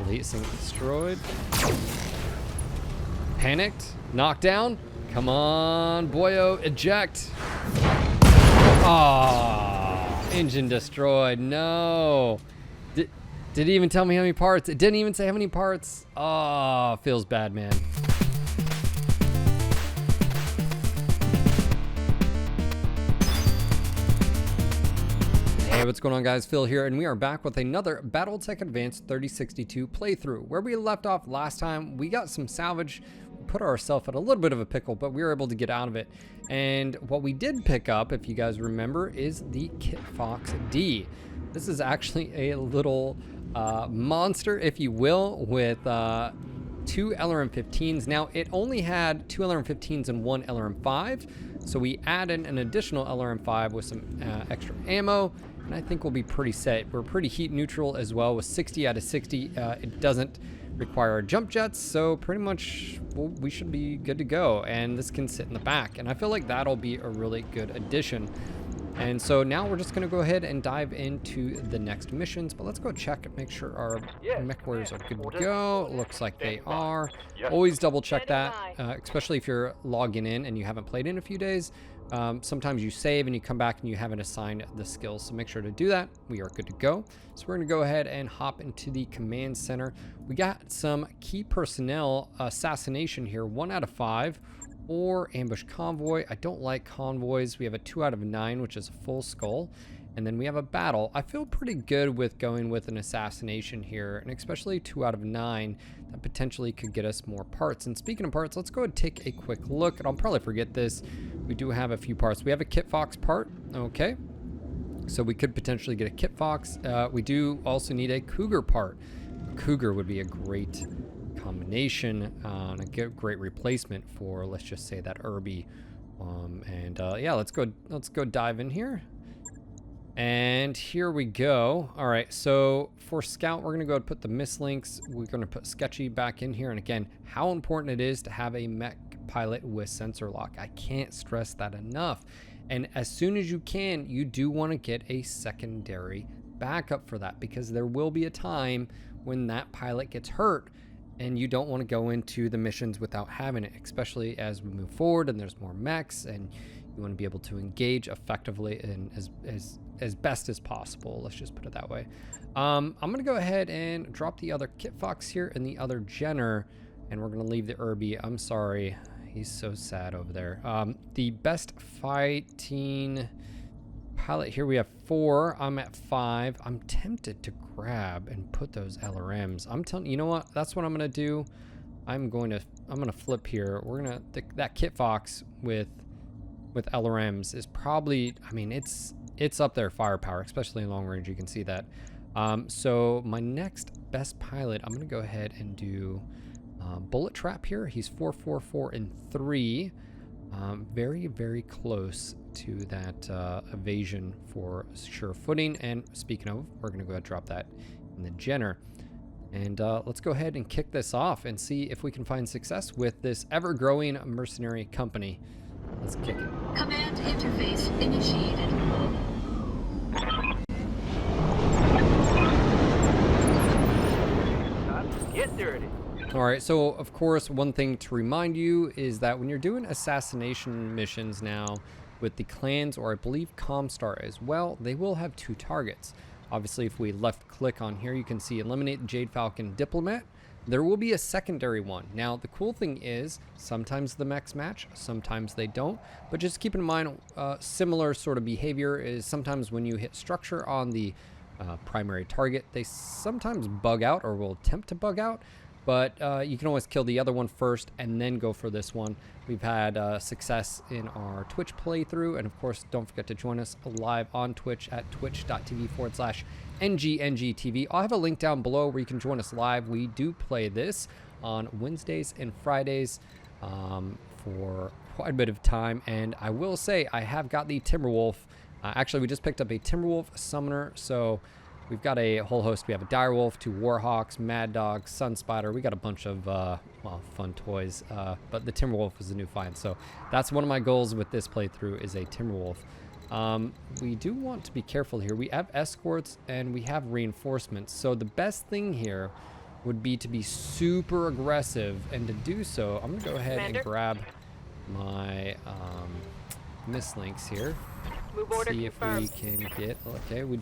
Elite single destroyed. Panicked. Knockdown. Come on, boyo. Eject. Oh, engine destroyed. No. Did it even tell me how many parts? It didn't even say how many parts. Oh, feels bad, man. Hey, what's going on, guys? Phil here, and we are back with another BattleTech Advanced 3062 playthrough. Where we left off last time, we got some salvage, put ourselves at a little bit of a pickle, but we were able to get out of it. And what we did pick up, if you guys remember, is the Kit Fox D. This is actually a little monster, if you will, with 2 LRM-15s. Now, it only had 2 LRM-15s and 1 LRM-5, so we added an additional LRM-5 with some extra ammo, and I think we'll be pretty set. We're pretty heat neutral as well with 60 out of 60. It doesn't require jump jets, so pretty much we should be good to go, and this can sit in the back, and I feel like that'll be a really good addition. And so now we're just going to go ahead and dive into the next missions, but let's go check and make sure our Mechwarriors are good to go. Looks like they are. Always double check that, especially if you're logging in and you haven't played in a few days. Sometimes you save and you come back and you haven't assigned the skills, so make sure to do that. We are good to go. So we're going to go ahead and hop into the command center. We got some key personnel assassination here, 1 out of 5. Or ambush convoy. I don't like convoys. We have a 2 out of 9, which is a full skull, and then we have a battle. I feel pretty good with going with an assassination here, and especially 2 out of 9 that potentially could get us more parts. And speaking of parts, let's go and take a quick look, and I'll probably forget this. We do have a few parts. We have a Kit Fox part. Okay, so we could potentially get a Kit Fox. We do also need a Cougar part. A Cougar would be a great combination, a great replacement for, let's just say, that Irby. Yeah, let's go dive in here. And here we go. All right, so for scout, we're gonna go and put the mislinks. We're gonna put sketchy back in here, and again, how important it is to have a mech pilot with sensor lock. I can't stress that enough. And as soon as you can, you do want to get a secondary backup for that, because there will be a time when that pilot gets hurt and you don't want to go into the missions without having it, especially as we move forward and there's more mechs, and you want to be able to engage effectively and as best as possible. Let's just put it that way. I'm going to go ahead and drop the other Kit Fox here and the other Jenner, and we're going to leave the Irby. I'm sorry. He's so sad over there. The best fighting pilot here, we have 4. I'm at 5. I'm tempted to grab and put those LRMs. I'm telling you, know what? That's what I'm gonna do. I'm gonna flip here. We're gonna that Kit Fox with LRMs is probably, I mean, it's up there firepower, especially in long range. You can see that. So my next best pilot, I'm gonna go ahead and do Bullet Trap here. He's 4, 4, 4, and 3. Very, very close to that evasion for sure footing. And speaking of, we're going to go ahead and drop that in the Jenner. And let's go ahead and kick this off and see if we can find success with this ever-growing mercenary company. Let's kick it. Command interface initiated. Get dirty. All right, so of course, one thing to remind you is that when you're doing assassination missions now with the clans, or I believe Comstar as well, they will have 2 targets. Obviously, if we left click on here, you can see eliminate Jade Falcon Diplomat. There will be a secondary one. Now, the cool thing is sometimes the mechs match, sometimes they don't, but just keep in mind similar sort of behavior is sometimes when you hit structure on the primary target, they sometimes bug out or will attempt to bug out. But you can always kill the other one first and then go for this one. We've had success in our Twitch playthrough. And of course, don't forget to join us live on Twitch at twitch.tv/NGNGTV. I'll have a link down below where you can join us live. We do play this on Wednesdays and Fridays for quite a bit of time. And I will say I have got the Timberwolf. Actually, we just picked up a Timberwolf summoner. So we've got a whole host. We have a Direwolf, 2 Warhawks, Mad Dog, Sun Spider. We got a bunch of well, fun toys, but the Timberwolf is a new find. So that's one of my goals with this playthrough is a Timberwolf. We do want to be careful here. We have escorts and we have reinforcements. So the best thing here would be to be super aggressive, and to do so, I'm gonna go ahead and grab my mislinks here. See if we can get, okay, we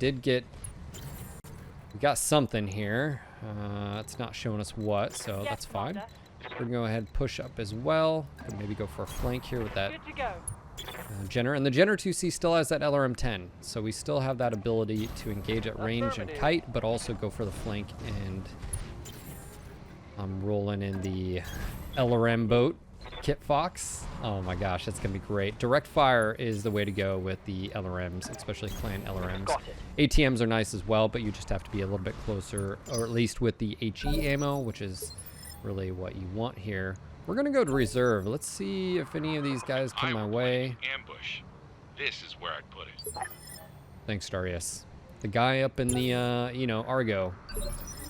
got something here. It's not showing us what, so that's fine. We're gonna go ahead and push up as well. Could maybe go for a flank here with that Jenner. And the Jenner 2C still has that LRM 10, so we still have that ability to engage at range and kite, but also go for the flank. And I'm rolling in the LRM boat, Kit Fox. Oh my gosh, that's gonna be great. Direct fire is the way to go with the LRMs, especially clan LRMs. ATMs are nice as well, but you just have to be a little bit closer, or at least with the HE ammo, which is really what you want here. We're gonna go to reserve. Let's see if any of these guys come my way. Ambush. This is where I'd put it. Thanks, Darius. The guy up in the, you know, Argo,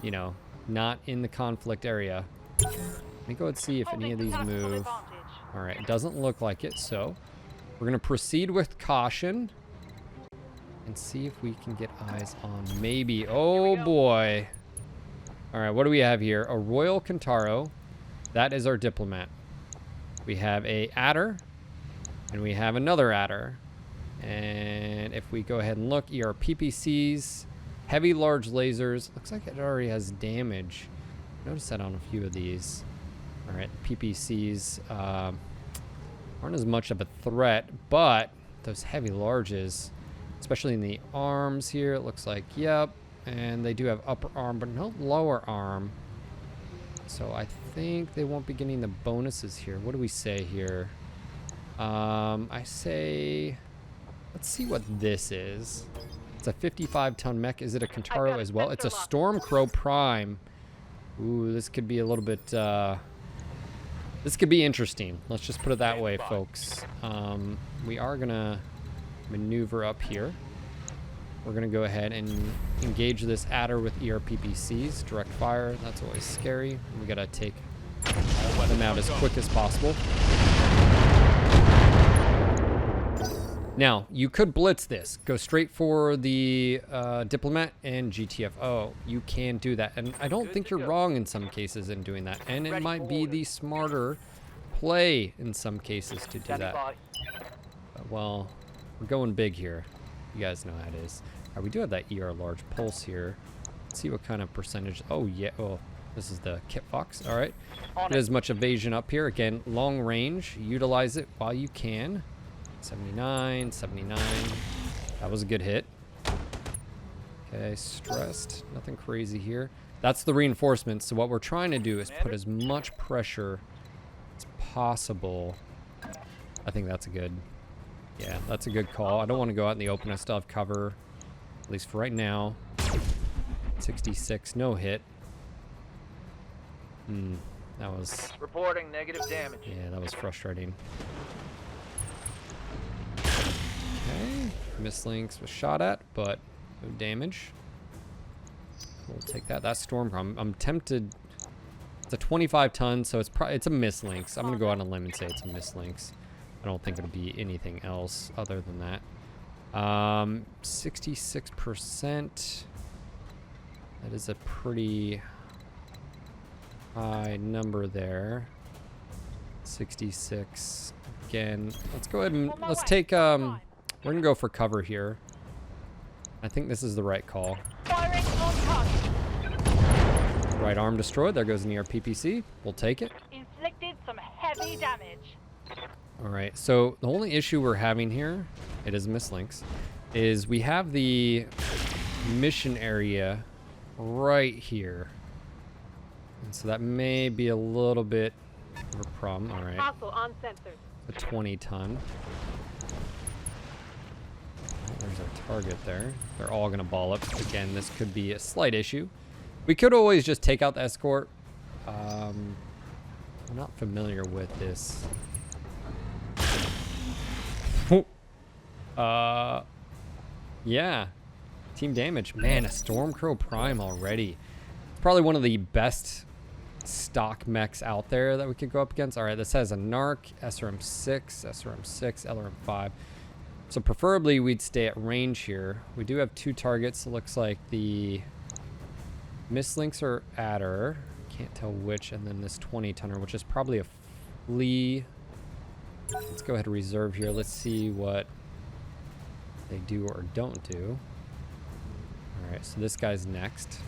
you know, not in the conflict area. Let me go and see if any of these move. All right, it doesn't look like it, so we're gonna proceed with caution and see if we can get eyes on maybe. Oh boy. All right, what do we have here? A Royal Kintaro. That is our diplomat. We have a adder, and we have another adder. And if we go ahead and look, ERPPCs, heavy large lasers. Looks like it already has damage. Notice that on a few of these. All right, PPCs aren't as much of a threat, but those heavy larges, especially in the arms here, it looks like, yep. And they do have upper arm, but no lower arm. So I think they won't be getting the bonuses here. What do we say here? I say, let's see what this is. It's a 55-ton mech. Is it a Kintaro as well? It's a Stormcrow Prime. Ooh, this could be a little bit, this could be interesting. Let's just put it that way, folks. We are gonna maneuver up here. We're gonna go ahead and engage this adder with ERPPCs, direct fire. That's always scary. We gotta take them out as quick as possible. Now, you could blitz this. Go straight for the diplomat and GTFO. You can do that. And I don't think you're wrong in some cases in doing that. And it might be the smarter play in some cases to do that. Well, we're going big here. You guys know how it is. We do have that ER large pulse here. Let's see what kind of percentage. Oh, yeah. Oh, this is the Kit Fox. All right. Get as much evasion up here. Again, long range. Utilize it while you can. 79, 79. That was a good hit. Okay, stressed. Nothing crazy here. That's the reinforcements. So what we're trying to do is put as much pressure as possible. I think that's a good... Yeah, that's a good call. I don't want to go out in the open. I still have cover, at least for right now. 66, no hit. That was... Reporting negative damage. Yeah, that was frustrating. Okay, mislinks was shot at, but no damage. We'll take that. That's Storm. I'm tempted. It's a 25 ton, so it's a mislinks. I'm gonna go out on a limb and say it's a mislinks. I don't think it'll be anything else other than that. 66%. That is a pretty high number there. 66. Again, let's go ahead and let's take, we're gonna go for cover here. I think this is the right call. Firing on target. Right arm destroyed. There goes an ERPPC. We'll take it. Inflicted some heavy damage. All right, so the only issue we're having here, it is mislinks, is we have the mission area right here. And so that may be a little bit of a problem. All right, Hostile on sensors. a 20 ton. There's our target there. They're all gonna ball up. Again, this could be a slight issue. We could always just take out the escort. I'm not familiar with this. Yeah. Team damage. Man, a Stormcrow Prime already. It's probably one of the best stock mechs out there that we could go up against. All right, this has a NARC, SRM-6, SRM-6, LRM-5. So preferably we'd stay at range here. We do have two targets. It looks like the Mislinks or adder. Can't tell which. And then this 20-tonner, which is probably a flea. Let's go ahead and reserve here. Let's see what they do or don't do. All right, so this guy's next.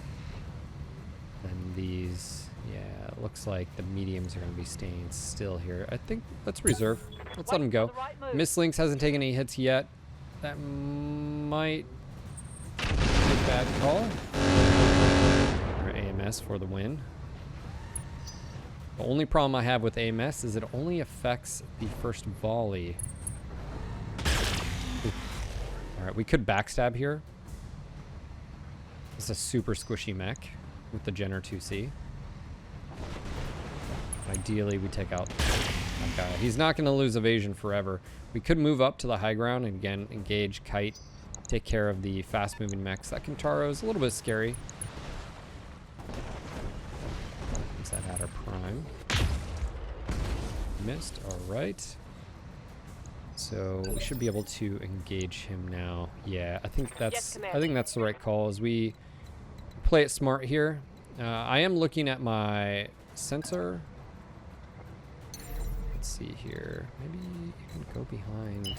Then these, yeah, it looks like the mediums are going to be staying still here. I think let's reserve. Let's let him go. Mislinks hasn't taken any hits yet. That might be a bad call. Or AMS for the win. The only problem I have with AMS is it only affects the first volley. All right, we could backstab here. It's a super squishy mech with the Jenner 2C. Ideally, we take out that guy. He's not going to lose evasion forever. We could move up to the high ground and again engage Kite, take care of the fast-moving mechs. That Kintaro is a little bit scary. Is that at our prime? Missed. All right. So we should be able to engage him now. Yeah, I think that's the right call. As we play it smart here. I am looking at my sensor. Let's see here. Maybe even go behind.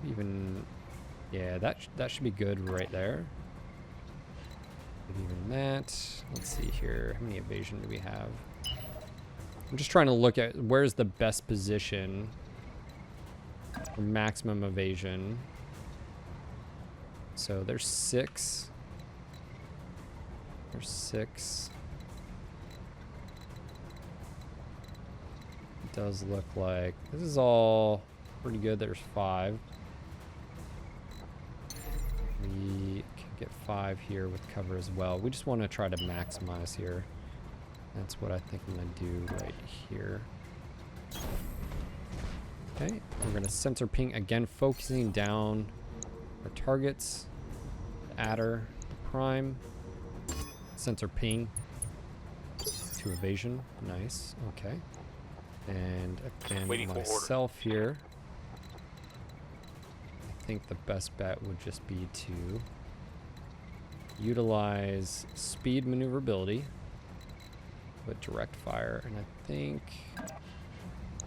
Maybe even, yeah, that should be good right there. Maybe even that. Let's see here. How many evasion do we have? I'm just trying to look at where's the best position for maximum evasion. So there's 6. There's 6. It does look like this is all pretty good. There's 5. We can get 5 here with cover as well. We just want to try to maximize here. That's what I think I'm going to do right here. Okay, we're going to sensor ping again, focusing down our targets. The adder, the prime. Sensor ping to evasion. Nice. Okay. And again, myself here. I think the best bet would just be to utilize speed maneuverability with direct fire, and I think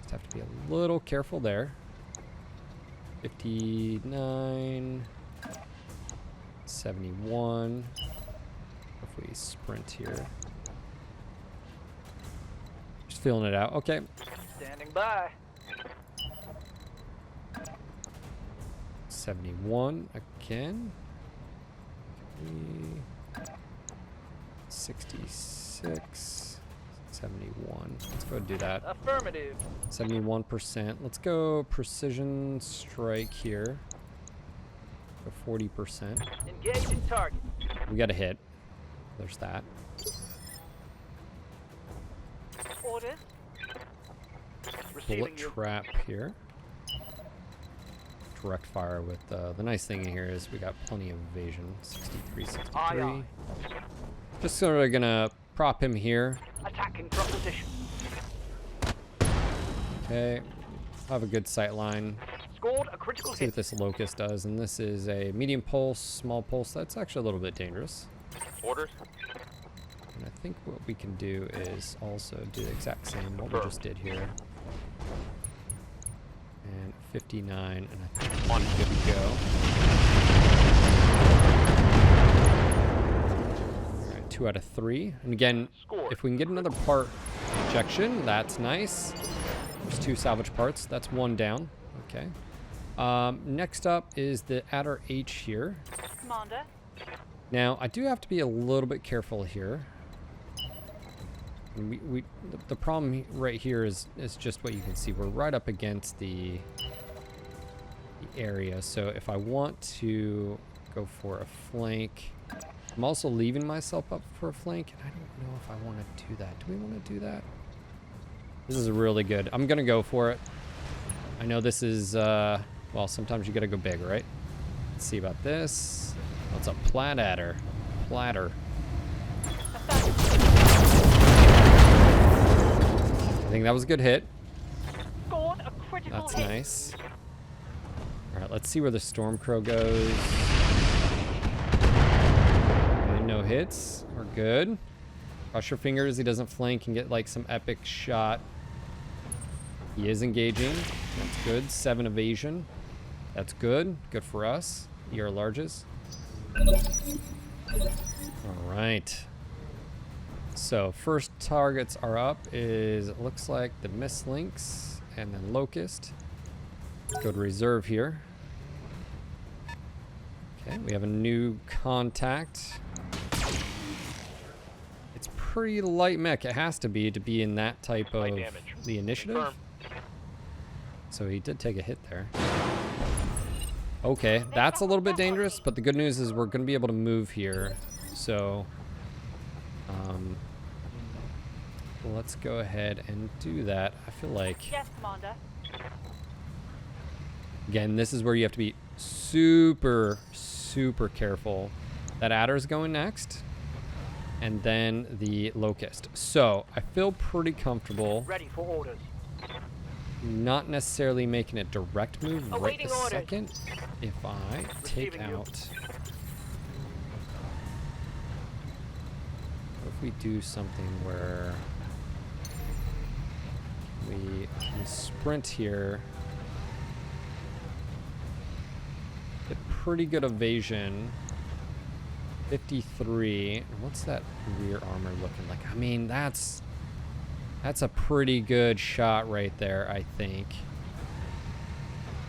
just have to be a little careful there. 59, 71. If we sprint here, just feeling it out. Okay. Standing by. 71 again. 66, 71. Let's go do that. Affirmative. 71%. Let's go precision strike here. Go 40%. Engaging target. We got a hit. There's that. Orders. Receiving Bullet you. trap here. Direct fire with the nice thing here is we got plenty of evasion. 63, 63. Aye, Just sort of gonna prop him here. Attacking from position. Okay. Have a good sight line. Scored a critical See what hit. this locust does, and this is a medium pulse, small pulse. That's actually a little bit dangerous. Orders? And I think what we can do is also do the exact same what we just did here. And 59, and I think we're good to go. All right, 2 out of 3. And again, if we can get another part ejection, that's nice. There's 2 salvage parts. That's 1 down. Okay. Next up is the Adder H here. Commander. Now, I do have to be a little bit careful here. The problem right here is just what you can see. We're right up against the area. So if I want to go for a flank, I'm also leaving myself up for a flank. And I don't know if I want to do that. Do we want to do that? This is really good. I'm going to go for it. I know this is, well, sometimes you got to go big, right? Let's see about this. What's a plat adder? Platter. I think that was a good hit. Scored a critical That's hit. nice. All right, let's see where the Stormcrow goes. I hits. We're good. Cross your fingers. He doesn't flank and get like some epic shot. He is engaging. That's good. 7 evasion. That's good. Good for us. ER larges. All right. So first targets are up is, it looks like the Mislinks and then Locust. Let's go to reserve here. Okay, we have a new contact. It's pretty light mech. It has to be in that type of the initiative. Confirm. So he did take a hit there. Okay, that's a little bit dangerous, but the good news is we're going to be able to move here. So let's go ahead and do that. I feel like, Yes, Commander. again, this is where you have to be super, super careful. That adder's going next, and then the Locust. So I feel pretty comfortable Ready for orders. not necessarily making a direct move right Awaiting this orders. second. If I take Receiving you. out, what if we do something where we sprint here, get pretty good evasion, 53. What's that rear armor looking like? I mean, that's a pretty good shot right there, I think.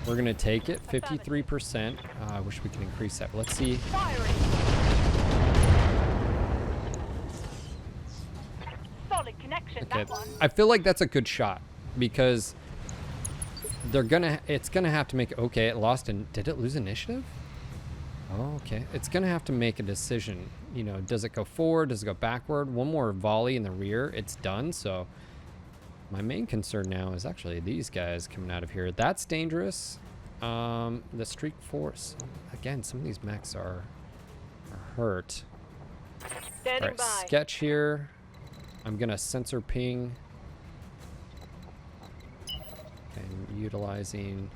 We're gonna take it, 53%. I wish we could increase that. Let's see. Firing. Solid connection, Okay, that one. I feel like that's a good shot because it's gonna have to make, okay, it lost, and did it lose initiative? Oh, okay. It's gonna have to make a decision. You know, does it go forward? Does it go backward? One more volley in the rear, it's done. So my main concern now is actually these guys coming out of here. That's dangerous. The streak force. Again, some of these mechs are hurt. Standing All right, by. sketch here. I'm gonna sensor ping. And utilizing,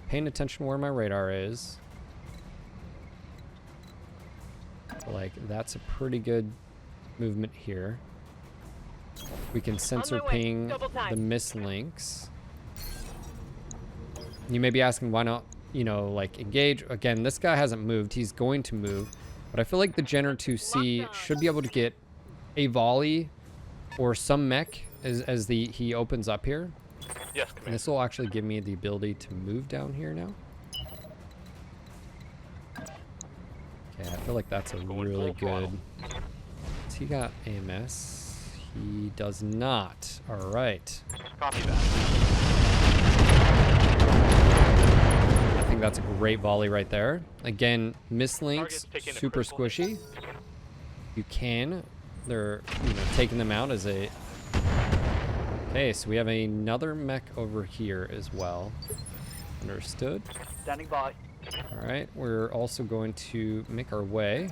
paying attention where my radar is. Like, that's a pretty good movement here. We can sensor my way. ping Double time. the mislinks. You may be asking why not, you know, like engage. Again, this guy hasn't moved. He's going to move. But I feel like the Jenner 2C should be able to get a volley or some mech as he opens up here. Yes, And Commander. this will actually give me the ability to move down here now. Okay, I feel like that's a Going really full throttle. good. Has he got AMS? He does not. All right. Copy that. I think that's a great volley right there. Again, Target's mislinks, taking a super critical hit. squishy. You can. They're, you know, taking them out as a... Okay, so we have another mech over here as well. Understood. Standing by. All right, we're also going to make our way.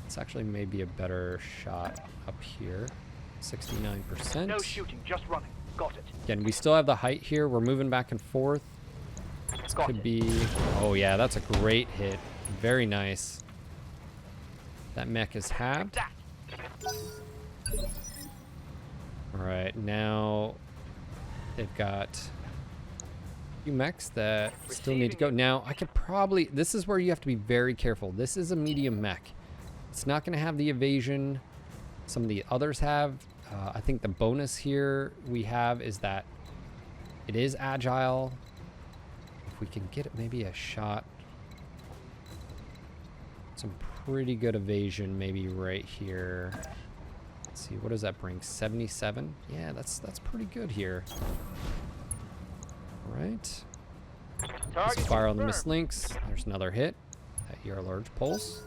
It's actually maybe a better shot up here. 69%. No shooting, just running. Got it. Again, we still have the height here. We're moving back and forth. This Got could it. be... Oh yeah, that's a great hit. Very nice. That mech is halved. That. All right, now they've got a few mechs that still need to go. Now, I could probably... This is where you have to be very careful. This is a medium mech. It's not going to have the evasion some of the others have. I think the bonus here we have is that it is agile. If we can get it, maybe a shot. Some pretty good evasion maybe right here. Let's see, what does that bring? 77? Yeah, that's pretty good here. All right. Let's Target fire on the confirmed. mislinks. There's another hit. That ER large pulse.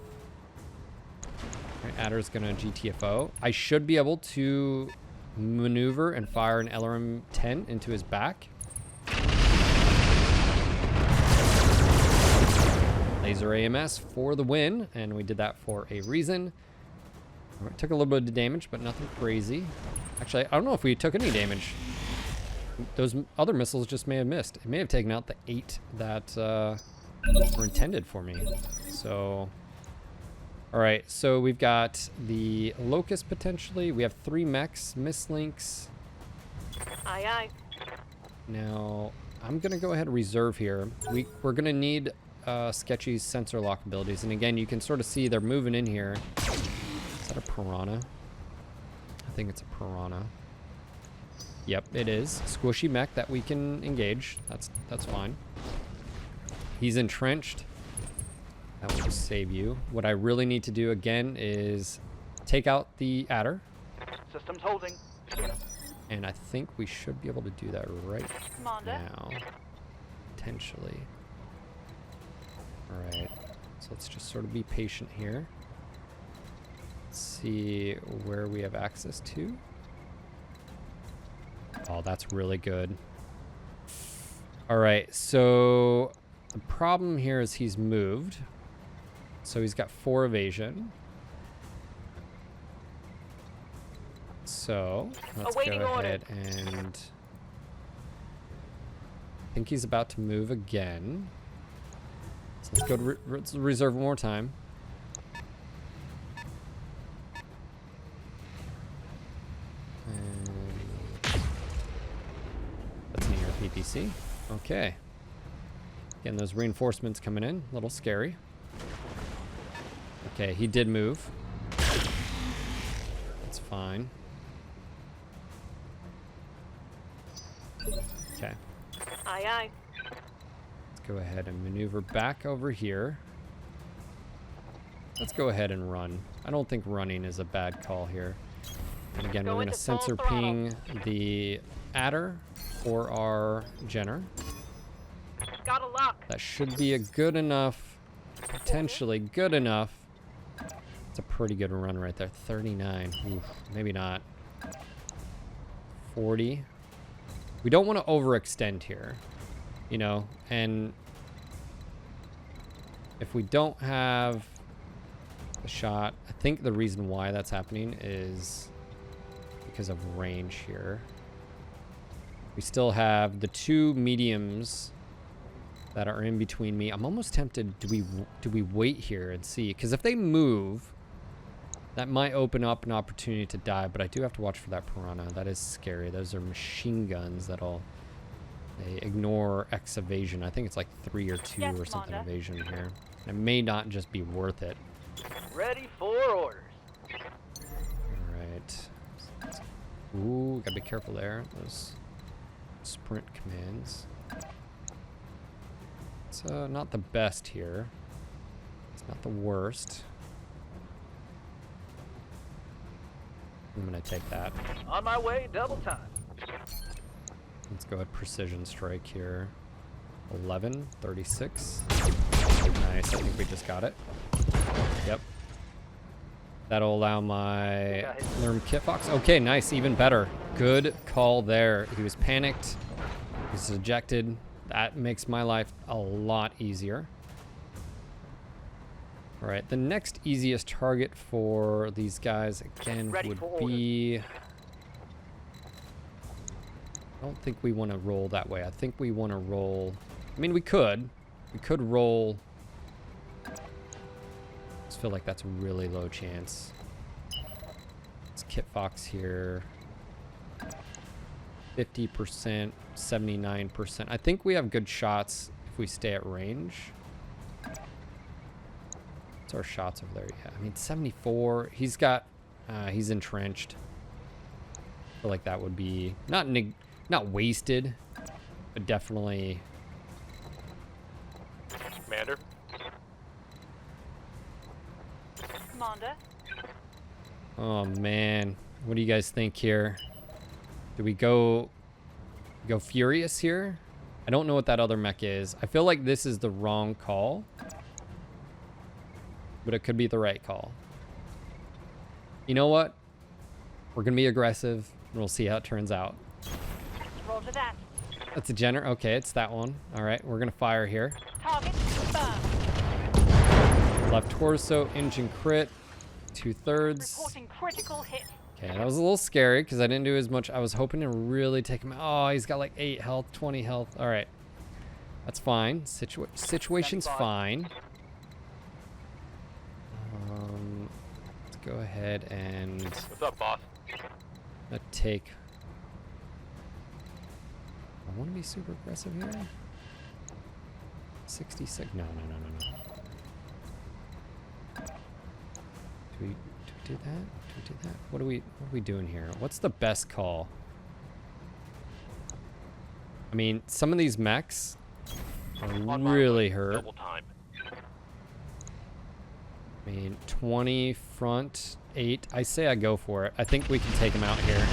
All right, Adder's gonna GTFO. I should be able to maneuver and fire an LRM 10 into his back. Laser AMS for the win, and we did that for a reason. All right, took a little bit of damage, but nothing crazy. Actually, I don't know if we took any damage. Those other missiles just may have missed. It may have taken out the 8 that were intended for me. So All right, so we've got the Locust potentially. We have 3 mechs, mislinks. Aye, aye. Now, I'm gonna go ahead and reserve here. We're gonna need Sketchy's sensor lock abilities. And again, you can sort of see they're moving in here. Is that a piranha? I think it's a piranha. Yep, it is. Squishy mech that we can engage. That's fine. He's entrenched. That will just save you. What I really need to do again is take out the adder. Systems holding. And I think we should be able to do that right Commander. now. Potentially. Alright. So let's just sort of be patient here. Let's see where we have access to. Oh, that's really good. Alright, so the problem here is he's moved. So he's got 4 evasion. So let's Awaiting go order. ahead and I think he's about to move again. So let's go to let's reserve one more time. And that's near PPC. Okay. Again, those reinforcements coming in, a little scary. Okay, he did move. That's fine. Okay. Aye, aye. Let's go ahead and maneuver back over here. Let's go ahead and run. I don't think running is a bad call here. And again, Go we're going to into full sensor throttle. ping the adder for our Jenner. Got a lock. That should be a good enough, potentially good enough. It's a pretty good run right there. 39. Oof, maybe not. 40. We don't want to overextend here, you know, and if we don't have the shot, I think the reason why that's happening is because of range here. We still have the 2 mediums that are in between me. I'm almost tempted, do we wait here and see? Because if they move, that might open up an opportunity to die, but I do have to watch for that piranha. That is scary. Those are machine guns that'll they ignore X evasion. I think it's like 3 or 2 Yes, or something Commander. evasion here. It may not just be worth it. Ready for orders. Alright. Ooh, gotta be careful there. Those sprint commands. It's not the best here. It's not the worst. I'm gonna take that. On my way, double time. Let's go ahead, precision strike here. 11, 36. Nice, I think we just got it. Yep. That'll allow my Lerm Kit Fox. Okay, nice, even better. Good call there. He was panicked. He's ejected. That makes my life a lot easier. All right, the next easiest target for these guys, again, Ready would for be... I don't think we want to roll that way. I think we want to roll... I mean, we could. We could roll... I just feel like that's a really low chance. It's Kit Fox here. 50%, 79%. I think we have good shots if we stay at range. What's our shots over there? Yeah, I mean, 74. He's got... he's entrenched. I feel like that would be... Not wasted, but definitely... Commander? Commander. Oh, man. What do you guys think here? Do we go Furious here? I don't know what that other mech is. I feel like this is the wrong call. But it could be the right call. You know what? We're going to be aggressive, and we'll see how it turns out. Roger that. That's a Jenner. Okay, it's that one. All right, we're going to fire here. Target confirmed. Left torso, engine crit, 2/3. Reporting critical hit. Okay, that was a little scary because I didn't do as much. I was hoping to really take him out. Oh, he's got like 8 health, 20 health. All right. That's fine. Situation's fine. go ahead and What's up, boss? take. I want to be super aggressive here. 66. No. Do we do that? Do we do that? What are we doing here? What's the best call? I mean, some of these mechs really hurt. Double time. I mean, 20 front, 8. I say I go for it. I think we can take him out here.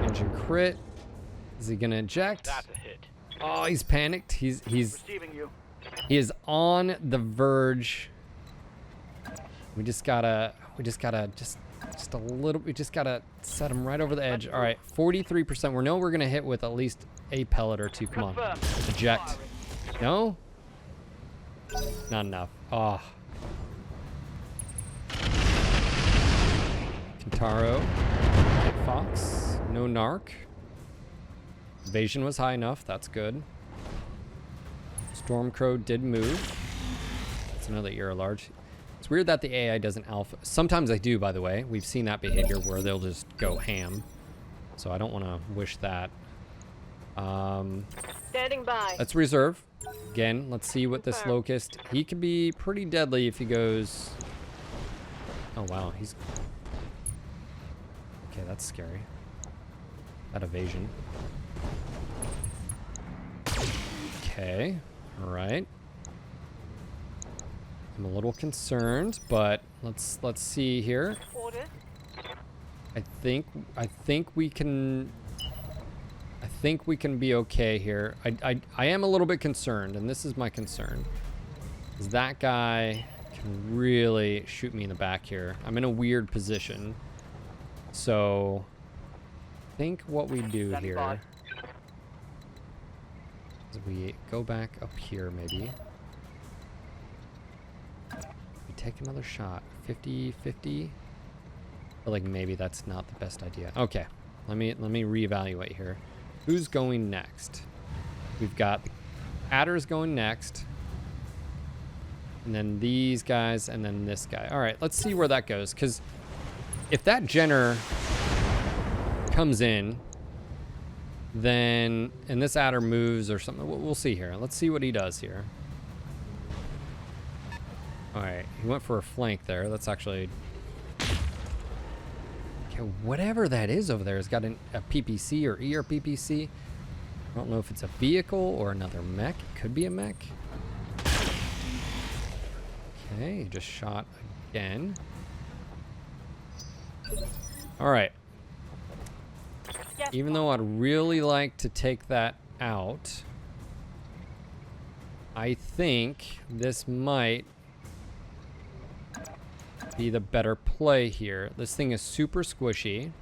Engine crit. Is he gonna eject? That's a hit. Oh, he's panicked. He's Receiving you. he is on the verge. We just gotta just a little. We just gotta set him right over the edge. All right, 43%. We know we're gonna hit with at least a pellet or two. Come on, eject. No. Not enough. Oh. Kintaro. Hit Fox. No narc. Evasion was high enough. That's good. Stormcrow did move. That's another era large. It's weird that the AI doesn't alpha. Sometimes they do, by the way. We've seen that behavior where they'll just go ham. So I don't want to wish that. Standing by. Let's reserve. Again, let's see what this Locust... He can be pretty deadly if he goes... Oh, wow. He's... Okay, that's scary. That evasion. Okay. All right. I'm a little concerned, but let's see here. Orders. I think we can be okay here. I am a little bit concerned, and this is my concern. Is that guy can really shoot me in the back here. I'm in a weird position. So I think what we do here is we go back up here maybe. We take another shot. 50-50. I feel like maybe that's not the best idea. Okay. Let me reevaluate here. Who's going next? We've got Adders going next. And then these guys, and then this guy. All right, let's see where that goes. Because if that Jenner comes in, then, and this Adder moves or something, we'll see here. Let's see what he does here. All right, he went for a flank there. That's actually... Okay, whatever that is over there has got a PPC or ERPPC. I don't know if it's a vehicle or another mech. It could be a mech. Okay, he just shot again. All right. Yes, Even though I'd really like to take that out, I think this might be the better play here. This thing is super squishy.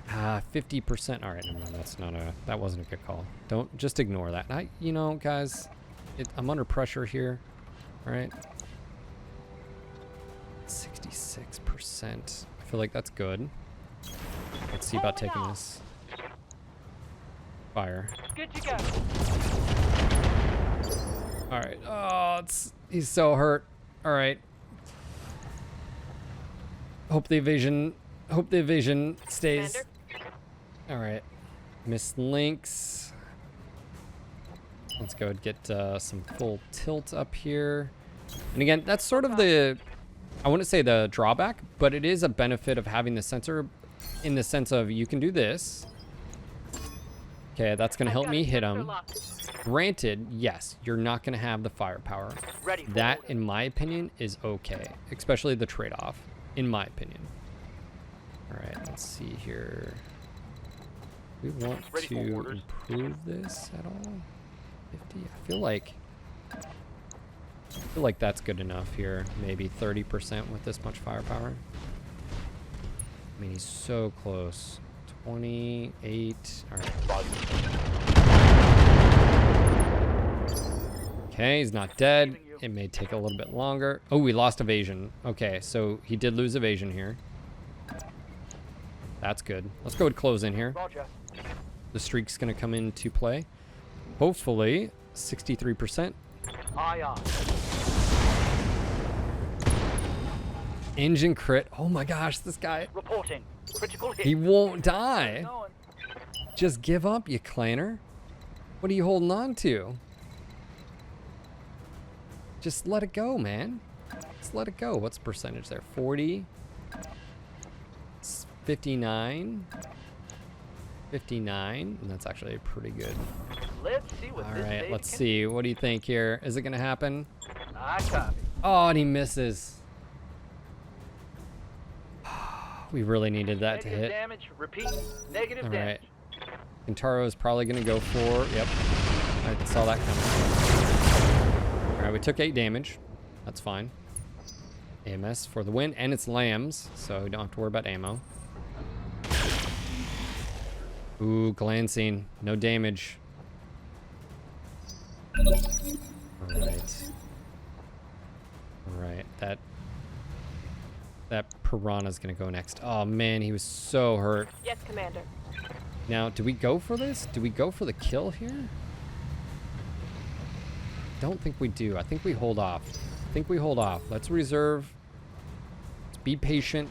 50%. All right, never mind. That wasn't a good call. Don't just ignore that. You know, guys, I'm under pressure here. All right. 66%. I feel like that's good. Let's see about taking this. Fire. good to go. All right. Oh, he's so hurt. All right. Hope the evasion stays. Commander. All right. Miss Lynx. Let's go and get some full tilt up here. And again, that's sort of I wouldn't say the drawback, but it is a benefit of having the sensor in the sense of you can do this. Okay, that's going to help me hit him. Granted, yes, you're not going to have the firepower. Ready for That, orders. in my opinion, is okay, especially the trade-off, in my opinion. All right, let's see here. We want Ready for to orders. improve this at all? 50? I feel like that's good enough here. Maybe 30% with this much firepower. I mean, he's so close. 28. All right. Okay, he's not dead. It may take a little bit longer. Oh, we lost evasion. Okay, so he did lose evasion here. That's good. Let's go and close in here. Roger. The streak's going to come into play. Hopefully, 63%. Aye, aye. Engine crit. Oh my gosh, this guy. Reporting. Critical hit. He won't die. Going. Just give up, you clanner. What are you holding on to? Just let it go, man. Just let it go. What's the percentage there? 40. 59. 59. And that's actually pretty good. Let's see what All this right, data let's can see. What do you think here? Is it going to happen? I copy. Oh, and he misses. We really needed that to Negative hit. damage. Repeat. Negative All damage. right. Kintaro is probably going to go for... Yep. I saw that coming. All right, we took 8 damage. That's fine. AMS for the win. And it's lambs, so we don't have to worry about ammo. Ooh, glancing. No damage. Alright. Alright, that piranha's gonna go next. Oh man, he was so hurt. Yes, Commander. Now, do we go for this? Do we go for the kill here? Don't think we do. I think we hold off. Let's reserve. Let's be patient.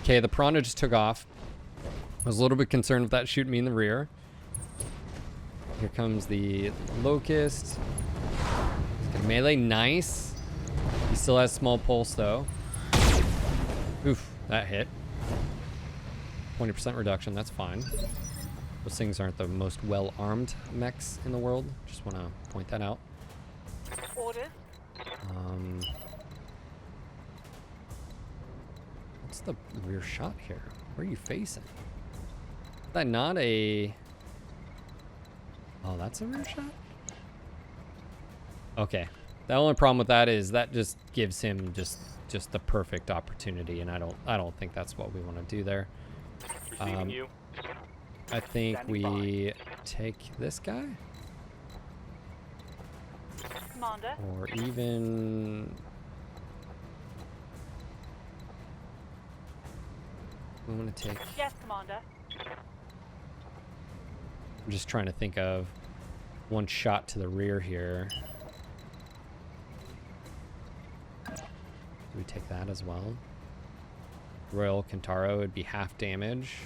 Okay, the piranha just took off. I was a little bit concerned with that shooting me in the rear. Here comes the locust. He's gonna melee. Nice. He still has small pulse though. Oof, that hit. 20% reduction, that's fine. Those things aren't the most well-armed mechs in the world. Just want to point that out. Orders. What's the rear shot here? Where are you facing? Is that not a... Oh, that's a rear shot? Okay. The only problem with that is that just gives him just the perfect opportunity, and I don't think that's what we want to do there. Receiving you. I think Standing we take this guy, Commander. or even we want to take. Yes, Commander. I'm just trying to think of one shot to the rear here. Do we take that as well? Royal Kintaro would be half damage.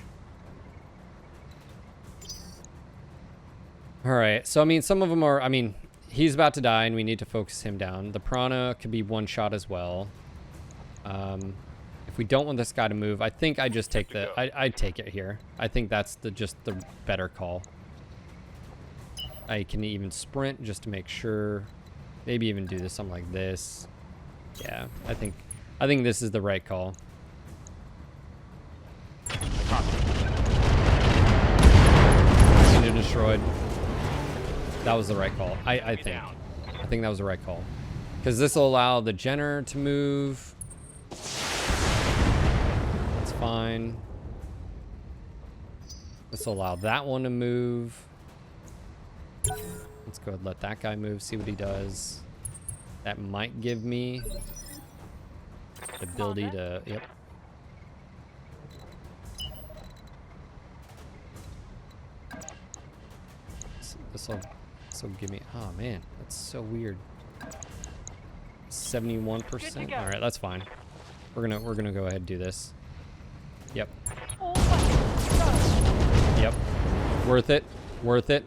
All right, so I mean, some of them are, I mean, he's about to die and we need to focus him down. The piranha could be one shot as well. If we don't want this guy to move, I think I just take the, I'd take it here. I think that's just the better call. I can even sprint just to make sure. Maybe even do this something like this. Yeah, I think this is the right call. Unit destroyed. That was the right call. I think. I think that was the right call. Because this will allow the Jenner to move. That's fine. This will allow that one to move. Let's go ahead and let that guy move, see what he does. That might give me the ability to, yep. This will give me, oh man, that's so weird. 71%. All right, that's fine. We're gonna go ahead and do this. Yep. Yep. Worth it. Worth it.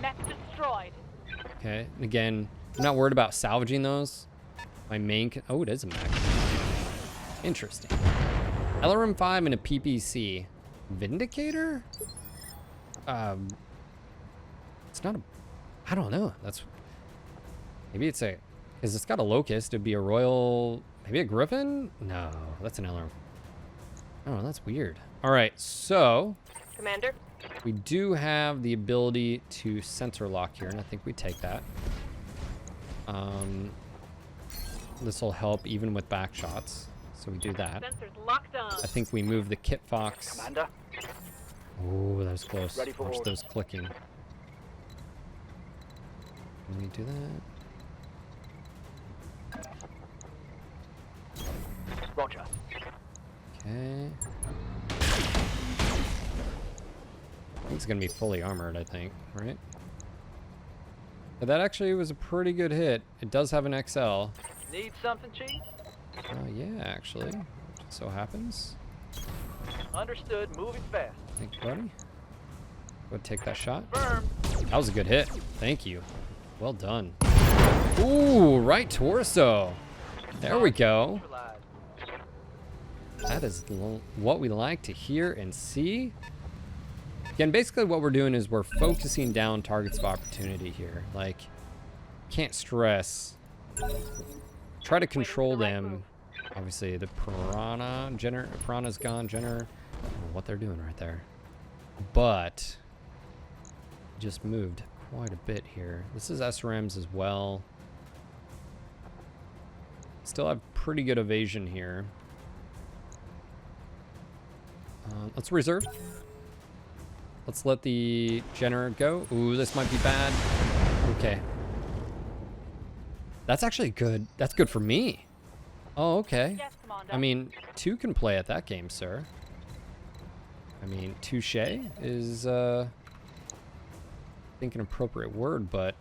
Mech destroyed. Okay. And again, I'm not worried about salvaging those. My main, oh, it is a mech. Interesting. LRM-5 and a PPC. Vindicator? It's not a, I don't know. That's, maybe it's a, because it's got a locust. It'd be a royal, maybe a griffin? No, that's an LRM. Oh, that's weird. All right, so. Commander. We do have the ability to sensor lock here, and I think we take that. This will help even with back shots, so we do that. Sensors locked on. I think we move the Kit Fox. Commander. Oh, that was close. Ready for Watch orders. those clicking. Let me do that. Roger. Okay. I think it's gonna be fully armored, I think, right? But that actually was a pretty good hit. It does have an XL. Need something, Chief? Yeah, actually. So happens. Understood. Moving fast. Thank you, buddy. Go take that shot. Confirmed. That was a good hit. Thank you. Well done. Ooh, right torso. There we go. Neutralized. That is what we like to hear and see. Again, basically what we're doing is we're focusing down targets of opportunity here. Like, can't stress. Try to control them. Obviously, the piranha's gone. Jenner, I don't know what they're doing right there. But, just moved quite a bit here. This is SRMs as well. Still have pretty good evasion here. Let's reserve. Let's let the Jenner go. Ooh, this might be bad. Okay. That's actually good. That's good for me. Oh, okay. Yes, Commander. I mean, 2 can play at that game, sir. I mean, touche is, I think an appropriate word, but...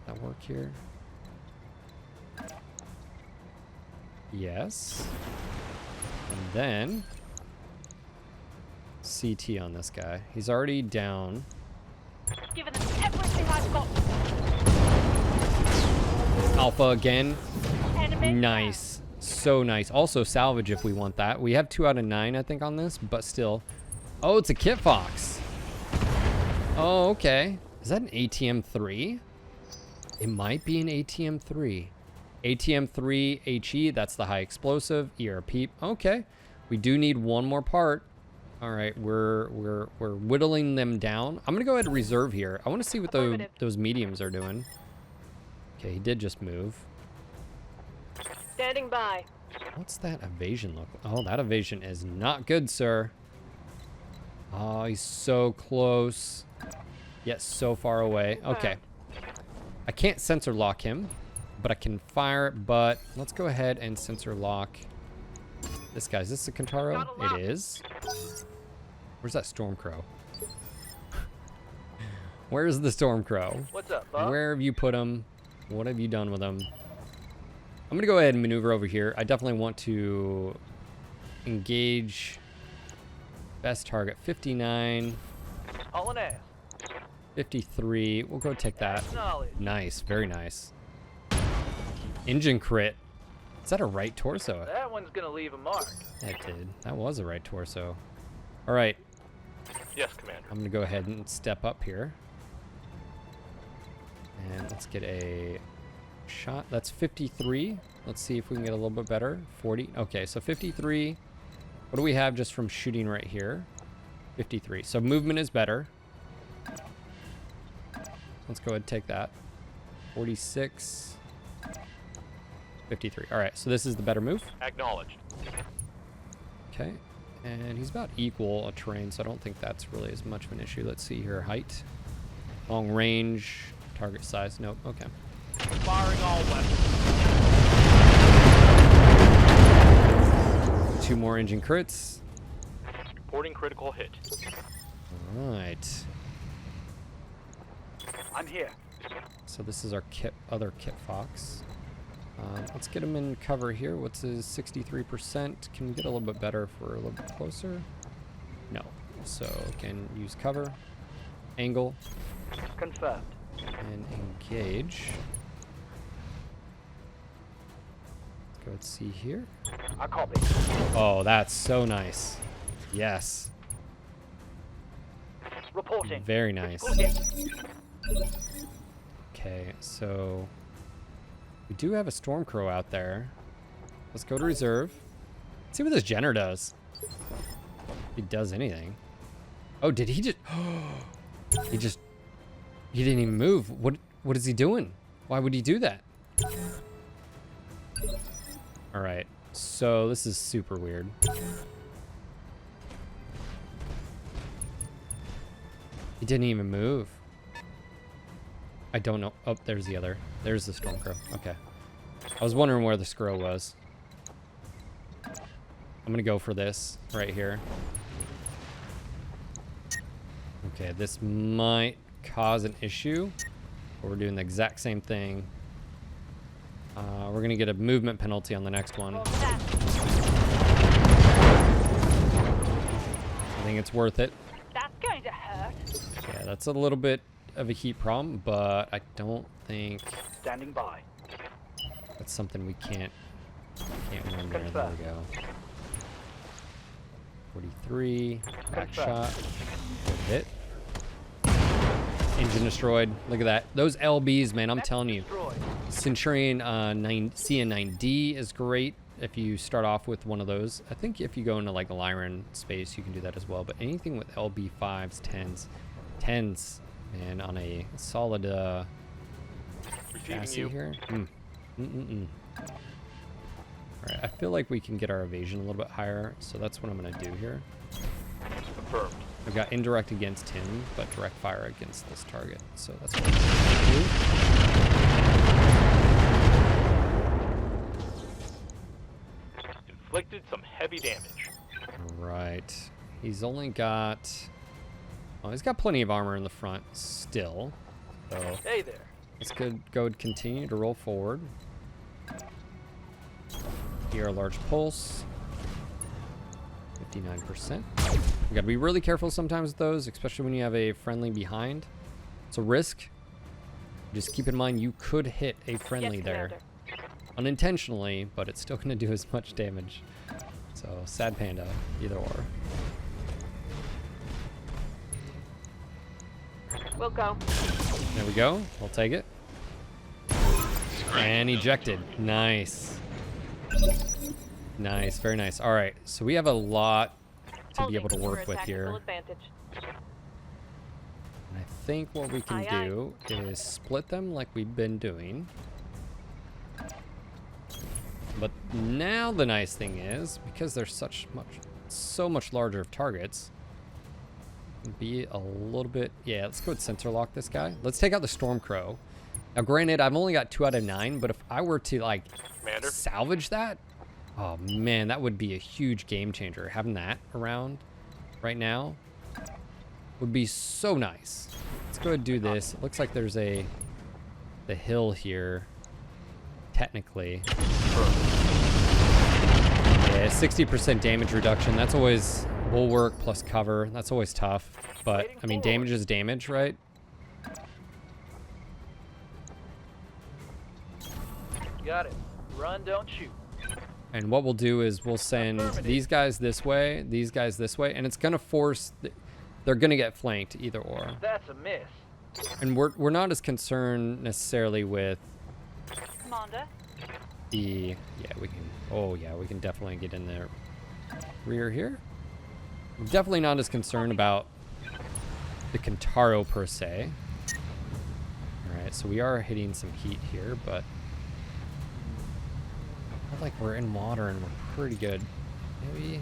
That work here? Yes. And then... CT on this guy. He's already down. Given them everything I've got. Alpha again. Enemy. Nice. So nice. Also salvage if we want that. We have 2 out of 9, I think, on this, but still. Oh, it's a Kit Fox. Oh, okay. Is that an ATM 3? It might be an ATM 3. ATM 3 HE, that's the high explosive. ERP. Okay. We do need one more part. All right, we're whittling them down. I'm gonna go ahead and reserve here. I want to see what those mediums are doing. Okay, he did just move. Standing by. What's that evasion look? Oh, that evasion is not good, sir. Oh, he's so close, yet so far away. Okay, I can't sensor lock him, but I can fire. But let's go ahead and sensor lock this guy. Is this a Kentaro? It is. Where's that Stormcrow? Where's the Stormcrow? What's up, Bob? Where have you put him? What have you done with him? I'm gonna go ahead and maneuver over here. I definitely want to engage best target 59, Hauling ass. 53. We'll go take that. Acknowledge. Nice, very nice. Engine crit. Is that a right torso? That one's gonna leave a mark. That did. That was a right torso. All right. Yes, Commander. I'm gonna go ahead and step up here. And let's get a shot. That's 53. Let's see if we can get a little bit better. 40. Okay, so 53. What do we have just from shooting right here? 53. So movement is better. Let's go ahead and take that. 46. 53. All right, so this is the better move. Acknowledged. Okay. And he's about equal a terrain, so I don't think that's really as much of an issue. Let's see here. Height. Long range. Target size. Nope. Okay. Firing all weapons. 2 more engine crits. Reporting critical hit. All right. I'm here. So this is our other Kit Fox. Let's get him in cover here. What's his 63%? Can we get a little bit better if we're a little bit closer? No. So can use cover, angle, Confirmed. and engage. Let's go and see here. I copy. Oh, that's so nice. Yes. Reporting. Very nice. Critical hit. Okay, so we do have a Stormcrow out there. Let's go to reserve. Let's see what this Jenner does. If he does anything. Oh, did he just... He didn't even move. What is he doing? Why would he do that? All right, so this is super weird. He didn't even move. I don't know. Oh, there's the other. There's the Stormcrow. Okay. I was wondering where the Skrull was. I'm gonna go for this right here. Okay, this might cause an issue. But we're doing the exact same thing. We're going to get a movement penalty on the next one. Roger that. I think it's worth it. That's going to hurt. Yeah, that's a little bit of a heat problem, but I don't think Standing by. that's something we can't win there. There we go. 43, back shot, good hit. Engine destroyed. Look at that. Those LBs, man, I'm telling you. Destroyed. Centurion CN9D is great if you start off with one of those. I think if you go into like a Lyran space, you can do that as well. But anything with LB 5s, 10s, man, on a solid Receiving chassis you. here. Alright, I feel like we can get our evasion a little bit higher, so that's what I'm going to do here. Confirmed. I've got indirect against him, but direct fire against this target. So that's what I'm going to do. Inflicted some heavy damage. Right. He's only got... Oh, he's got plenty of armor in the front still. So Hey there. let's go continue to roll forward. Here, a large pulse. 59%. You gotta be really careful sometimes with those, especially when you have a friendly behind. It's a risk. Just keep in mind you could hit a friendly Yes, there. Commander. Unintentionally, but it's still gonna do as much damage. So, sad panda, either or. We'll go. There we go. We'll take it. And ejected. Nice. Nice. Very nice. All right. So we have a lot to be able to work with here. Advantage. And I think what we can Aye, aye. do is split them like we've been doing. But now the nice thing is, because they're so much larger of targets, be a little bit... Yeah, let's go with sensor lock this guy. Let's take out the Stormcrow. Now, granted, I've only got 2 out of 9, but if I were to, like, Commander. salvage that, oh, man, that would be a huge game changer. Having that around right now would be so nice. Let's go ahead and do this. It looks like there's the hill here, technically. Yeah, 60% damage reduction. That's always bulwark plus cover. That's always tough. But, I mean, damage is damage, right? Got it. Run, don't shoot. And what we'll do is we'll send these guys this way, and it's gonna force... They're gonna get flanked either or. That's a miss. And we're not as concerned necessarily with Commander. the... Yeah, we can... Oh, yeah, we can definitely get in the rear here. I'm definitely not as concerned about the Kintaro per se. Alright, so we are hitting some heat here, but... I feel like we're in water and we're pretty good. Maybe...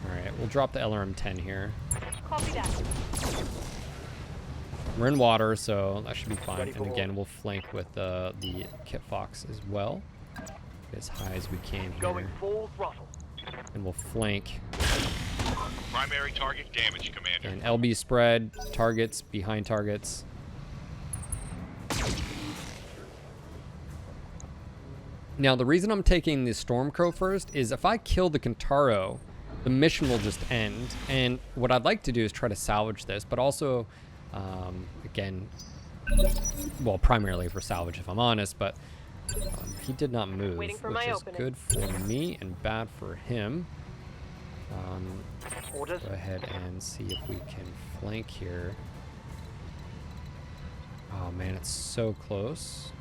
Alright, we'll drop the LRM-10 here. Copy that. We're in water, so that should be fine. Ready for And again, orders. we'll flank with the Kit Fox as well. Get as high as we can Going here. full throttle. And we'll flank. Primary target damage, Commander. And LB spread, targets, behind targets. Now, the reason I'm taking the Stormcrow first is if I kill the Kintaro, the mission will just end. And what I'd like to do is try to salvage this, but also, again, well, primarily for salvage, if I'm honest, but he did not move, Waiting for which my is opening. good for me and bad for him. Orders. Go ahead and see if we can flank here. Oh man, it's so close.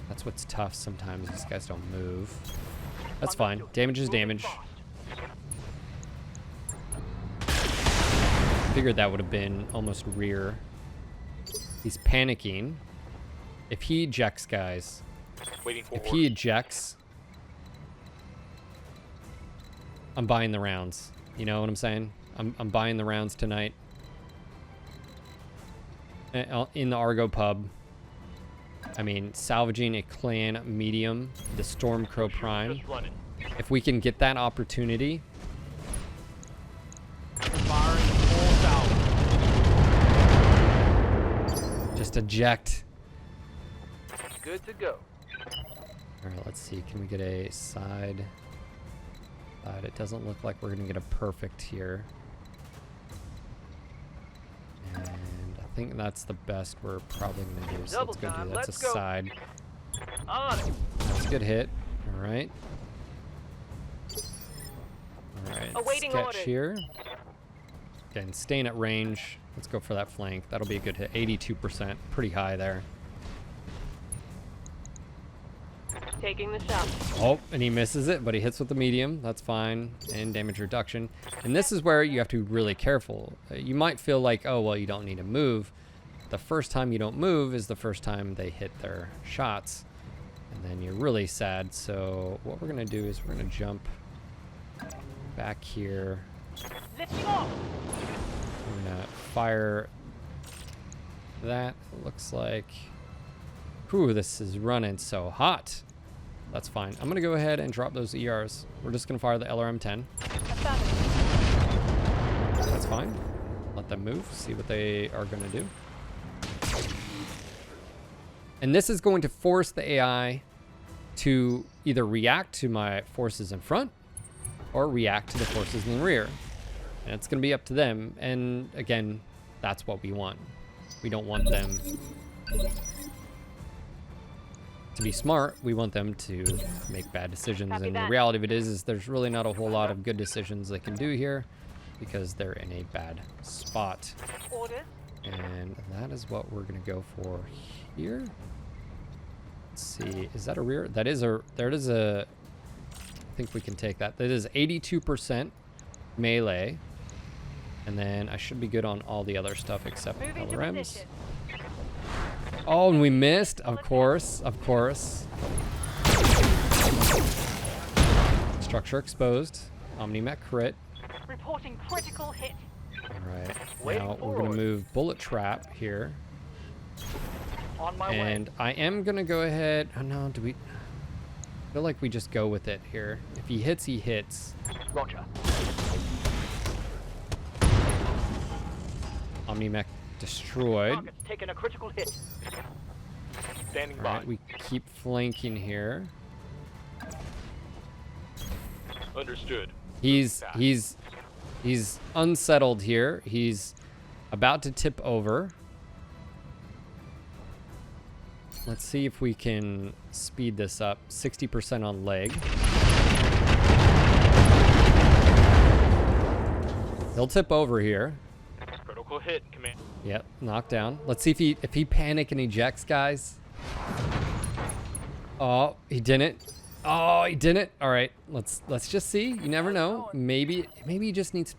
That's what's tough sometimes. These guys don't move. That's fine. Damage is damage. Figured that would have been almost rear. He's panicking. If he ejects, guys. Waiting for If orders. he ejects, I'm buying the rounds. You know what I'm saying? I'm buying the rounds tonight. In the Argo pub. I mean, salvaging a clan medium, the Stormcrow Prime. Just running. If we can get that opportunity, Firing full salvo. just eject. Good to go. All right, let's see. Can we get a side? It doesn't look like we're gonna get a perfect here. And I think that's the best we're probably gonna do. So Double let's go time, do that's let's a go. side. On it. That's a good hit. All right. All right. Awaiting Sketch orders. here. Again, staying at range. Let's go for that flank. That'll be a good hit. 82%. Pretty high there. Taking the shot. Oh, and he misses it, but he hits with the medium. That's fine. And damage reduction. And this is where you have to be really careful. You might feel like, oh, well, you don't need to move. The first time you don't move is the first time they hit their shots. And then you're really sad. So what we're going to do is we're going to jump back here. Lifting off. I'm going to fire that. Looks like... Whew, this is running so hot. That's fine. I'm going to go ahead and drop those ERs. We're just going to fire the LRM-10. That's fine. Let them move. See what they are going to do. And this is going to force the AI to either react to my forces in front or react to the forces in the rear. And it's going to be up to them. And again, that's what we want. We don't want them to be smart. We want them to make bad decisions. Copy And the that. reality of it is there's really not a whole lot of good decisions they can do here because they're in a bad spot. Orders. And that is what we're going to go for here. Let's see. Is that a rear? That is a... There it is a... I think we can take that. That is 82% melee. And then I should be good on all the other stuff except Moving to LRMs. position. Oh, and we missed. Of course. Of course. Structure exposed. Omni-Mech crit. Reporting critical hit. Alright. Waiting Now for we're going to orders. move Bullet Trap here. On my way. And I am going to go ahead... Oh, no. Do we... I feel like we just go with it here. If he hits, he hits. Roger. Omni-Mech destroyed. Target's taking a critical hit. Standing All by. right, we keep flanking here. Understood. He's unsettled here. He's about to tip over. Let's see if we can speed this up. 60% on leg. He'll tip over here. Critical hit, command. Yep, knocked down. Let's see if he panic and ejects, guys. Oh, he didn't. Oh, he didn't. All right, let's just see. You never know. Maybe he just needs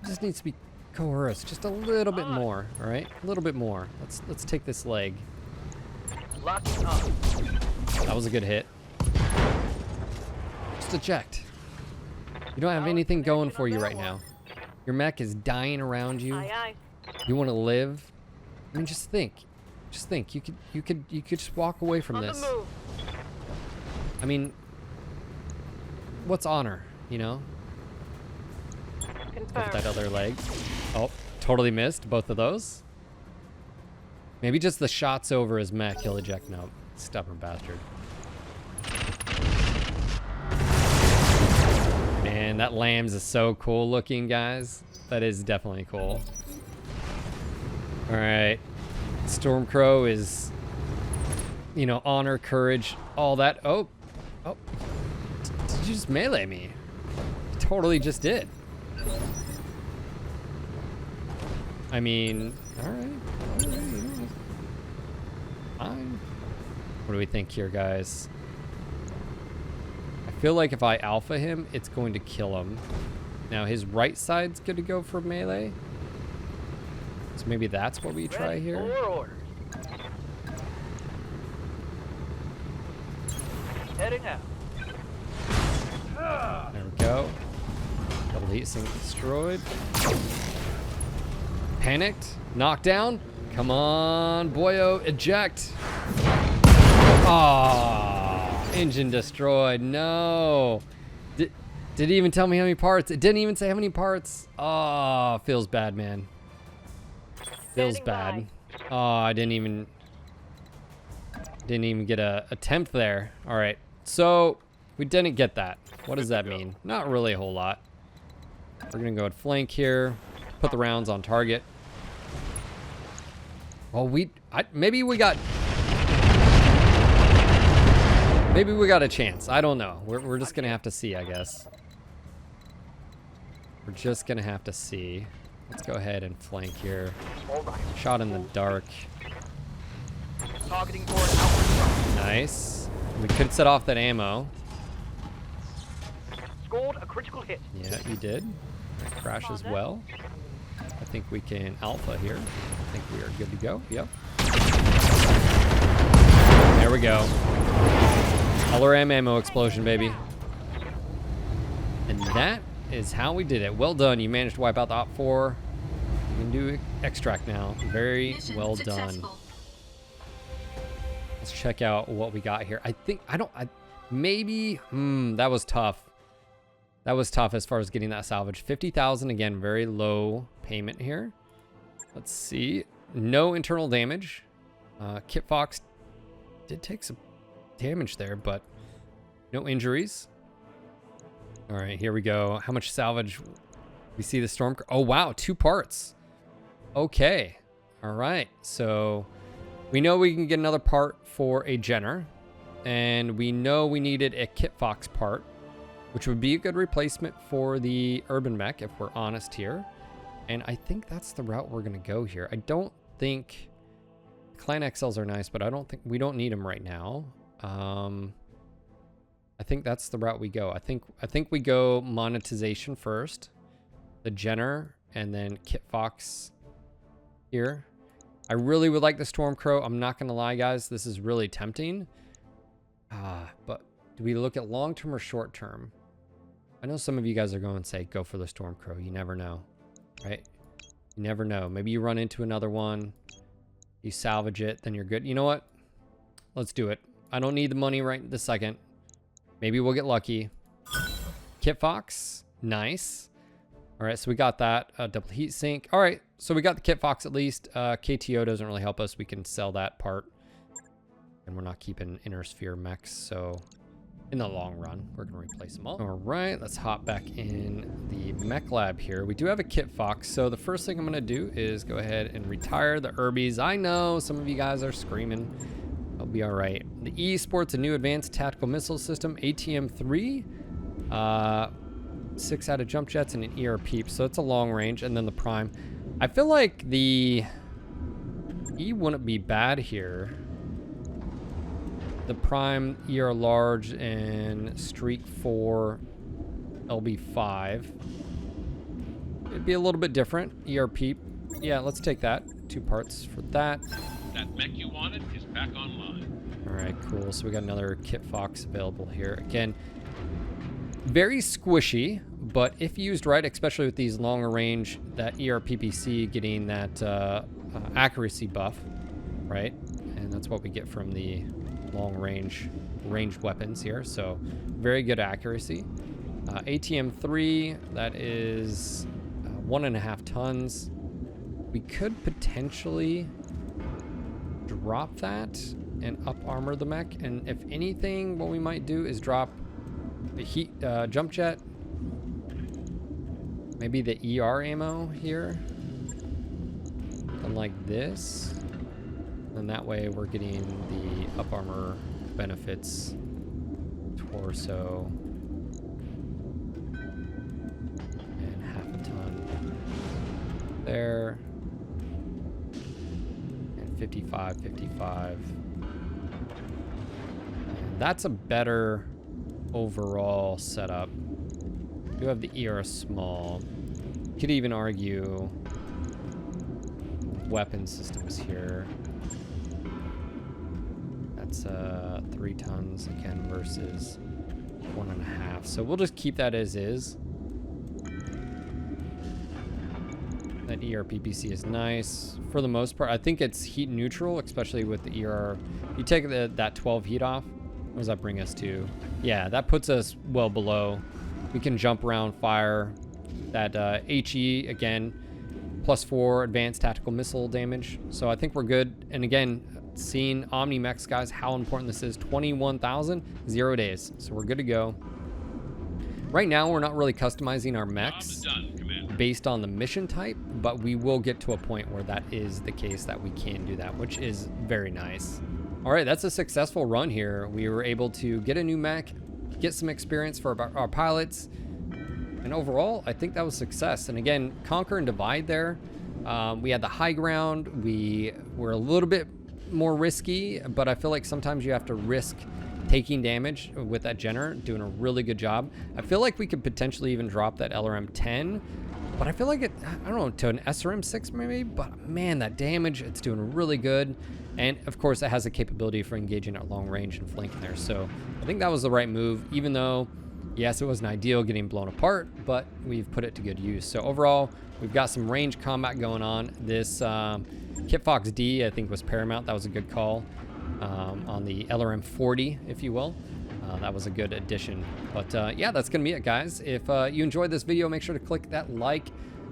to be coerced just a little bit more. All right, a little bit more. Let's take this leg. Locking up. That was a good hit. Just eject. You don't have anything going for you right now. Your mech is dying around you. Aye, aye. You want to live? I mean, just think. Just think. You could just walk away from On this. the move. I mean, what's honor? You know? Look at Confirmed. that other leg. Oh, totally missed both of those. Maybe just the shots over his mech. He'll eject. No, stubborn bastard. Man, that lambs is so cool looking, guys. That is definitely cool. All right, Stormcrow is, you know, honor, courage, all that. Oh, did you just melee me? You totally just did. I mean, all right, you know, fine. What do we think here, guys? I feel like if I alpha him, it's going to kill him. Now his right side's good to go for melee. So maybe that's what we try Ready here. for orders. Heading out. There we go. Double heat sink destroyed. Panicked. Knockdown. Come on, boyo. Eject. Ah, engine destroyed. No. Did it even tell me how many parts? It didn't even say how many parts. Oh, feels bad, man. Feels Standing bad. Oh, I didn't even... Didn't even get a attempt there. All right, so we didn't get that. What does that mean? Not really a whole lot. We're gonna go and flank here, put the rounds on target. Well, maybe we got a chance. I don't know. We're just gonna have to see, I guess. We're just gonna have to see. Let's go ahead and flank here. All right. Shot in the dark. Targeting for an outward thrust. Nice. We could set off that ammo. Scored a critical hit. Yeah, you did. Crash as well. I think we can alpha here. I think we are good to go. Yep. There we go. LRM ammo explosion, baby. And that is how we did it. Well done. You managed to wipe out the Op 4. You can do extract now. Very Mission well successful. done. Let's check out what we got here. Maybe, that was tough. That was tough as far as getting that salvage. 50,000, again, very low payment here. Let's see. No internal damage. Kit Fox did take some damage there, but no injuries. All right, here we go. How much salvage? We see the storm. Oh, wow, 2 parts. Okay. All right, so we know we can get another part for a Jenner, and we know we needed a Kit Fox part, which would be a good replacement for the Urban Mech, if we're honest here. And I think that's the route we're going to go here. I don't think Clan XLs are nice, but we don't need them right now. I think that's the route we go. I think we go monetization first, the Jenner, and then Kit Fox here. I really would like the Stormcrow. I'm not going to lie, guys. This is really tempting. But do we look at long-term or short-term? I know some of you guys are going to say, go for the Stormcrow. You never know, right? You never know. Maybe you run into another one. You salvage it, then you're good. You know what? Let's do it. I don't need the money right this second. Maybe we'll get lucky. Kit Fox. Nice. All right, so we got that. Double heat sink. All right, so we got the Kit Fox at least. KTO doesn't really help us. We can sell that part. And we're not keeping inner sphere mechs, so in the long run, we're going to replace them all. All right, let's hop back in the mech lab here. We do have a Kit Fox, so the first thing I'm going to do is go ahead and retire the Urbies. I know some of you guys are screaming. I'll be all right. The E sports a new advanced tactical missile system, ATM-3, 6 out of jump jets, and an ER-peep, so it's a long range. And then the Prime. I feel like the E wouldn't be bad here. The Prime, ER large, and Streak 4, LB5. It'd be a little bit different. ER peep. Yeah, let's take that. 2 parts for that. That mech you wanted is back online. All right, cool. So we got another Kit Fox available here. Again, very squishy, but if used right, especially with these longer range, that ER PPC getting that accuracy buff, right? And that's what we get from the long ranged weapons here, so very good accuracy. ATM-3, that is 1.5 tons. We could potentially drop that and up armor the mech, and if anything, what we might do is drop the heat jump jet, maybe the ER ammo here, and like this. And that way we're getting the up armor benefits, torso, and 1/2 ton there, and 55. And that's a better overall setup. We do have the ER small. Could even argue weapon systems here. That's 3 tons again versus 1.5. So we'll just keep that as is. That ER PPC is nice for the most part. I think it's heat neutral, especially with the ER. You take that 12 heat off. What does that bring us to? Yeah, that puts us well below. We can jump around, fire. That HE again, +4 advanced tactical missile damage. So I think we're good. And again, seeing Omni mechs, guys, how important this is. 21,000, 0 days. So we're good to go. Right now, we're not really customizing our mechs based on the mission type, but we will get to a point where that is the case, that we can do that, which is very nice. All right, that's a successful run here. We were able to get a new mech, get some experience for our pilots, and overall, I think that was success. And again, conquer and divide there. We had the high ground. We were a little bit more risky, but I feel like sometimes you have to risk taking damage with that Jenner, doing a really good job. I feel like we could potentially even drop that LRM 10, but I feel like I don't know, to an SRM 6 maybe, but man, that damage, it's doing really good. And of course, it has a capability for engaging at long range and flanking there. So I think that was the right move, even though, yes, it wasn't ideal getting blown apart, but we've put it to good use. So overall, we've got some range combat going on. This Kit Fox D, I think, was paramount. That was a good call on the LRM 40, if you will. That was a good addition. But yeah, that's going to be it, guys. If you enjoyed this video, make sure to click that like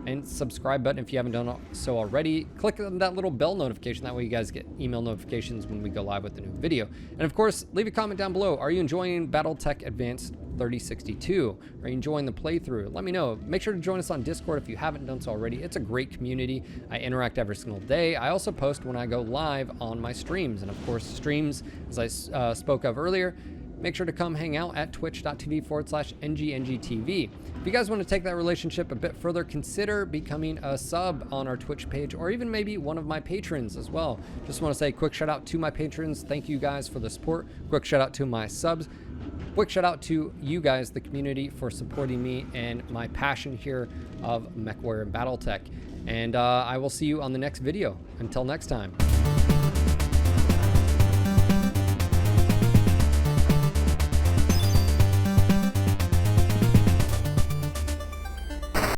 and subscribe button if you haven't done so already. Click on that little bell notification. That way you guys get email notifications when we go live with a new video. And of course, leave a comment down below. Are you enjoying BattleTech Advanced 3062? Are you enjoying the playthrough? Let me know. Make sure to join us on Discord if you haven't done so already. It's a great community. I interact every single day. I also post when I go live on my streams. And of course, streams, as I spoke of earlier, make sure to come hang out at twitch.tv/NGNGTV. If you guys want to take that relationship a bit further, consider becoming a sub on our Twitch page, or even maybe one of my patrons as well. Just want to say a quick shout out to my patrons. Thank you guys for the support. Quick shout out to my subs. Quick shout out to you guys, the community, for supporting me and my passion here of Mechwarrior and BattleTech. And I will see you on the next video. Until next time.